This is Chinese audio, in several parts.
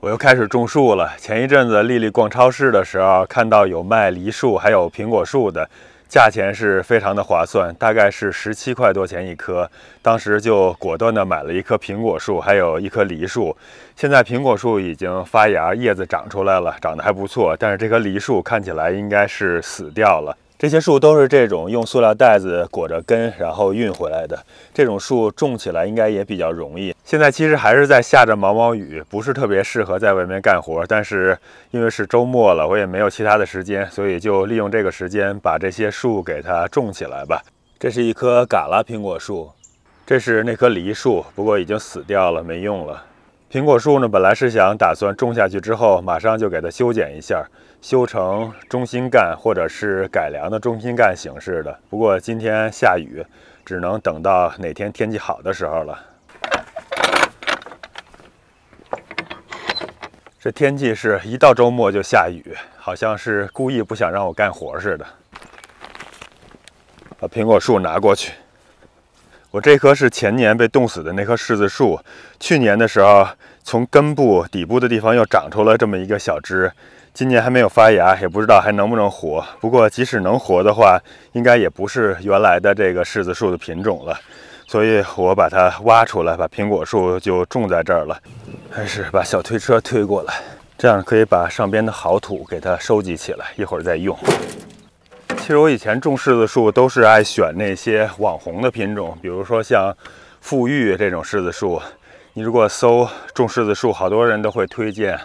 我又开始种树了。前一阵子丽丽逛超市的时候，看到有卖梨树还有苹果树的，价钱是非常的划算，大概是17块多钱一棵。当时就果断的买了一棵苹果树，还有一棵梨树。现在苹果树已经发芽，叶子长出来了，长得还不错。但是这棵梨树看起来应该是死掉了。这些树都是这种用塑料袋子裹着根，然后运回来的。这种树种起来应该也比较容易。现在其实还是在下着毛毛雨，不是特别适合在外面干活。但是因为是周末了，我也没有其他的时间，所以就利用这个时间把这些树给它种起来吧。这是一棵嘎拉苹果树，这是那棵梨树，不过已经死掉了，没用了。苹果树呢，本来是想打算种下去之后，马上就给它修剪一下，修成中心干或者是改良的中心干形式的。不过今天下雨，只能等到哪天天气好的时候了。这天气是一到周末就下雨，好像是故意不想让我干活似的。把苹果树拿过去。我这棵是前年被冻死的那棵柿子树，去年的时候从根部底部的地方又长出了这么一个小枝，今年还没有发芽，也不知道还能不能活。不过即使能活的话，应该也不是原来的这个柿子树的品种了，所以我把它挖出来，把苹果树就种在这儿了。还是把小推车推过来，这样可以把上边的好土给它收集起来，一会儿再用。其实我以前种柿子树都是爱选那些网红的品种，比如说像富裕这种柿子树。你如果搜种柿子树，好多人都会推荐。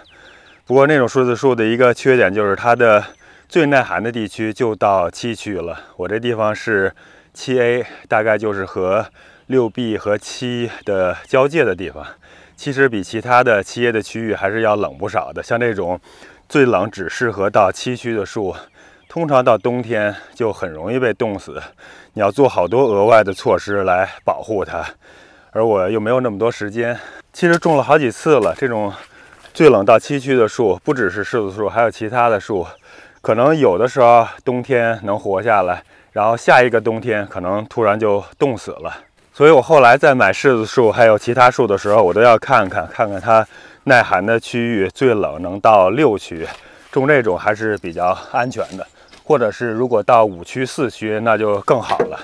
不过那种柿子树的一个缺点就是它的最耐寒的地区就到7区了。我这地方是7A， 大概就是和6B 和7的交界的地方。其实比其他的7A 的区域还是要冷不少的。像这种最冷只适合到7区的树，通常到冬天就很容易被冻死，你要做好多额外的措施来保护它，而我又没有那么多时间。其实种了好几次了，这种最冷到7区的树，不只是柿子树，还有其他的树，可能有的时候冬天能活下来，然后下一个冬天可能突然就冻死了。所以我后来在买柿子树还有其他树的时候，我都要看看它耐寒的区域，最冷能到6区，种这种还是比较安全的。或者是如果到5区4区，那就更好了。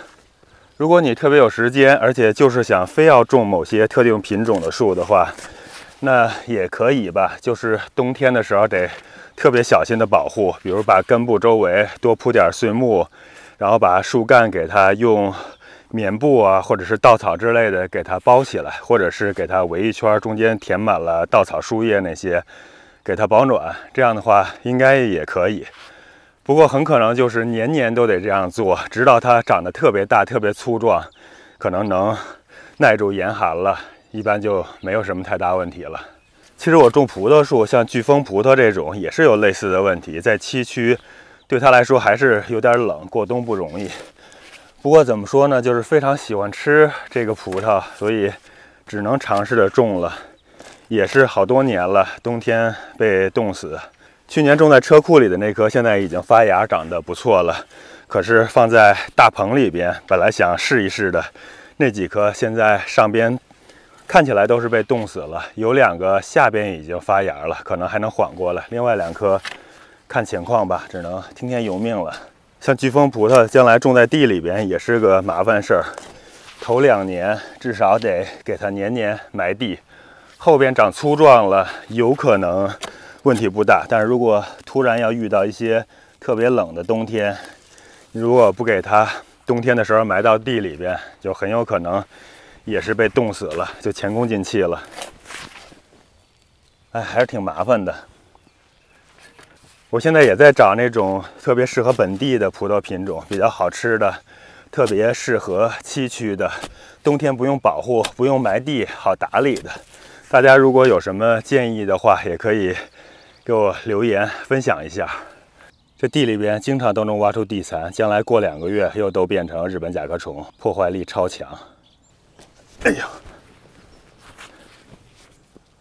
如果你特别有时间，而且就是想非要种某些特定品种的树的话，那也可以吧。就是冬天的时候得特别小心的保护，比如把根部周围多铺点碎木，然后把树干给它用棉布啊，或者是稻草之类的给它包起来，或者是给它围一圈，中间填满了稻草树叶那些，给它保暖。这样的话应该也可以。不过很可能就是年年都得这样做，直到它长得特别大、特别粗壮，可能能耐住严寒了，一般就没有什么太大问题了。其实我种葡萄树，像巨峰葡萄这种也是有类似的问题，在7区对它来说还是有点冷，过冬不容易。不过怎么说呢，就是非常喜欢吃这个葡萄，所以只能尝试着种了，也是好多年了，冬天被冻死。去年种在车库里的那棵现在已经发芽，长得不错了。可是放在大棚里边，本来想试一试的那几棵，现在上边看起来都是被冻死了。有2个下边已经发芽了，可能还能缓过来。另外2棵看情况吧，只能听天由命了。像巨峰葡萄，将来种在地里边也是个麻烦事儿。头2年至少得给它年年埋地，后边长粗壮了，有可能问题不大，但是如果突然要遇到一些特别冷的冬天，如果不给它冬天的时候埋到地里边，就很有可能也是被冻死了，就前功尽弃了。哎，还是挺麻烦的。我现在也在找那种特别适合本地的葡萄品种，比较好吃的，特别适合7区的，冬天不用保护、不用埋地、好打理的。大家如果有什么建议的话，也可以给我留言分享一下。这地里边经常都能挖出地蚕，将来过2个月又都变成日本甲壳虫，破坏力超强。哎呀，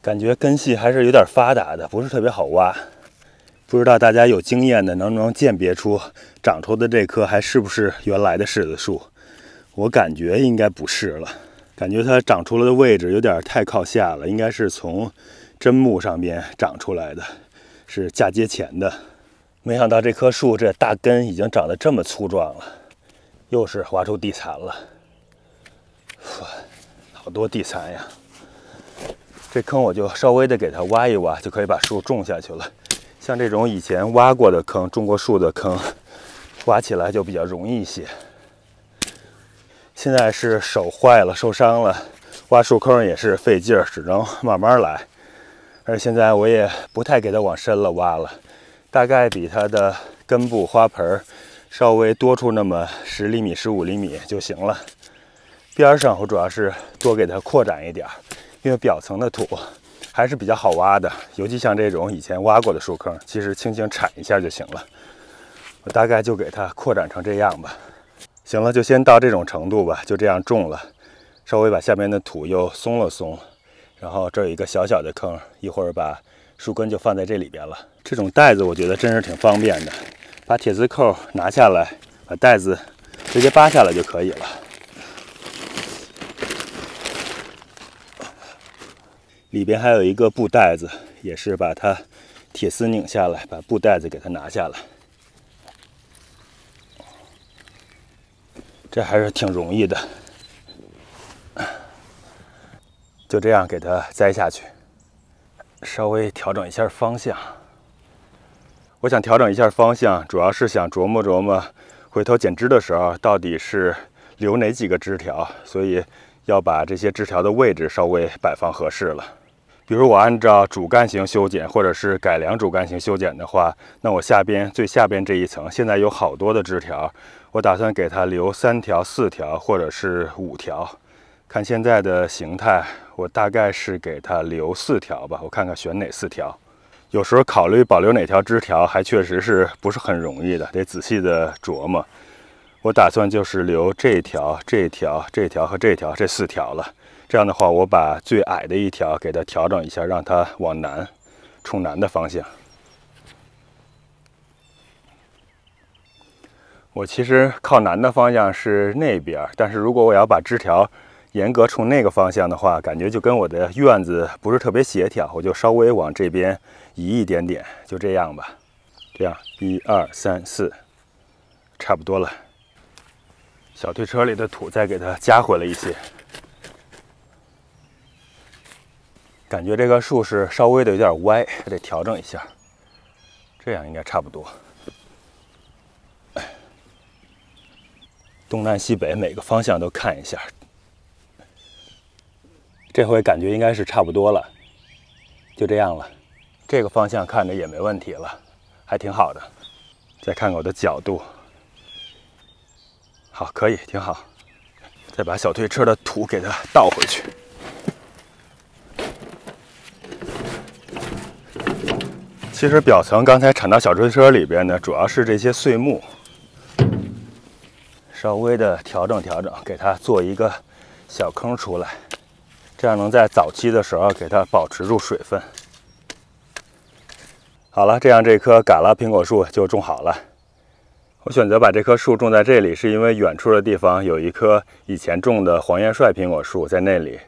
感觉根系还是有点发达的，不是特别好挖。不知道大家有经验的能不能鉴别出长出的这棵还是不是原来的柿子树？我感觉应该不是了，感觉它长出来的位置有点太靠下了，应该是从真木上边长出来的，是嫁接前的。没想到这棵树这大根已经长得这么粗壮了，又是挖出地蚕了。哇，好多地蚕呀！这坑我就稍微的给它挖一挖，就可以把树种下去了。像这种以前挖过的坑、种过树的坑，挖起来就比较容易一些。现在是手坏了，受伤了，挖树坑也是费劲儿，只能慢慢来。而现在我也不太给它往深了挖了，大概比它的根部花盆稍微多出那么10厘米、15厘米就行了。边上我主要是多给它扩展一点，因为表层的土还是比较好挖的，尤其像这种以前挖过的树坑，其实轻轻铲一下就行了。我大概就给它扩展成这样吧。行了，就先到这种程度吧，就这样种了。稍微把下面的土又松了松，然后这有一个小小的坑，一会儿把树根就放在这里边了。这种袋子我觉得真是挺方便的，把铁丝扣拿下来，把袋子直接扒下来就可以了。里边还有一个布袋子，也是把它铁丝拧下来，把布袋子给它拿下来。这还是挺容易的，就这样给它栽下去。稍微调整一下方向。我想调整一下方向，主要是想琢磨琢磨，回头剪枝的时候到底是留哪几个枝条，所以要把这些枝条的位置稍微摆放合适了。比如我按照主干型修剪，或者是改良主干型修剪的话，那我最下边这一层现在有好多的枝条，我打算给它留3条、4条，或者是5条。看现在的形态，我大概是给它留4条吧。我看看选哪4条。有时候考虑保留哪条枝条，还确实是不是很容易的，得仔细的琢磨。我打算就是留这条、这条、这条和这条这4条了。这样的话，我把最矮的一条给它调整一下，让它往南，冲南的方向。我其实靠南的方向是那边，但是如果我要把枝条严格冲那个方向的话，感觉就跟我的院子不是特别协调，我就稍微往这边移一点点，就这样吧。这样1、2、3、4，差不多了。小推车里的土再给它加回了一些。感觉这棵树是稍微的有点歪，还得调整一下。这样应该差不多。东南西北每个方向都看一下。这回感觉应该是差不多了，就这样了。这个方向看着也没问题了，还挺好的。再看看我的角度，好，可以，挺好。再把小推车的土给它倒回去。其实表层刚才铲到小推车里边呢，主要是这些碎木，稍微的调整调整，给它做一个小坑出来，这样能在早期的时候给它保持住水分。好了，这样这棵嘎拉苹果树就种好了。我选择把这棵树种在这里，是因为远处的地方有一棵以前种的黄元帅苹果树在那里。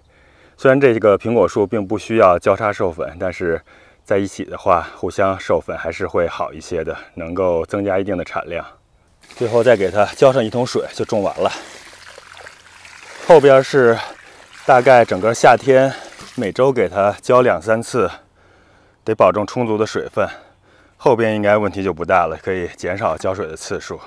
虽然这个苹果树并不需要交叉授粉，但是在一起的话，互相授粉还是会好一些的，能够增加一定的产量。最后再给它浇上1桶水就种完了。后边是大概整个夏天每周给它浇2、3次，得保证充足的水分。后边应该问题就不大了，可以减少浇水的次数。